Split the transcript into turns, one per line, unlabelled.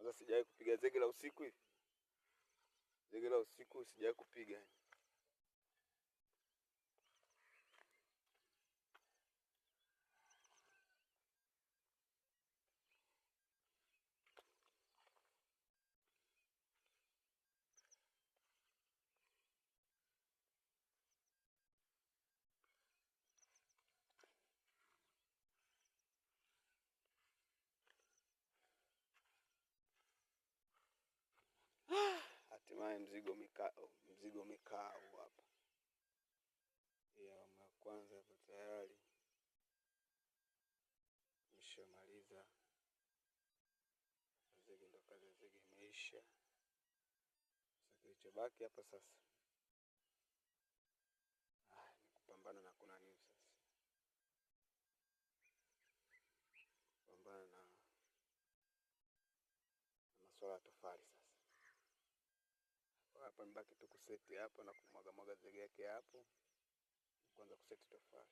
Sasa sijawahi kupiga zege la usiku hivi. Zege la usiku sijawahi kupiga. Hatimaye mzigo umekaa hapa. Ya awamu ya kwanza hapa tayari nimeshamaliza. Zege ndo kazi ya zege imeisha. Sasa kilichobaki hapa sasa ni kupambana na kuna nini sasa. Kupambana na masuala ya tofali sasa. Hapa nibaki tu kuseti hapa na kumwaga zege yake hapo. Kwanza kuseti tofali.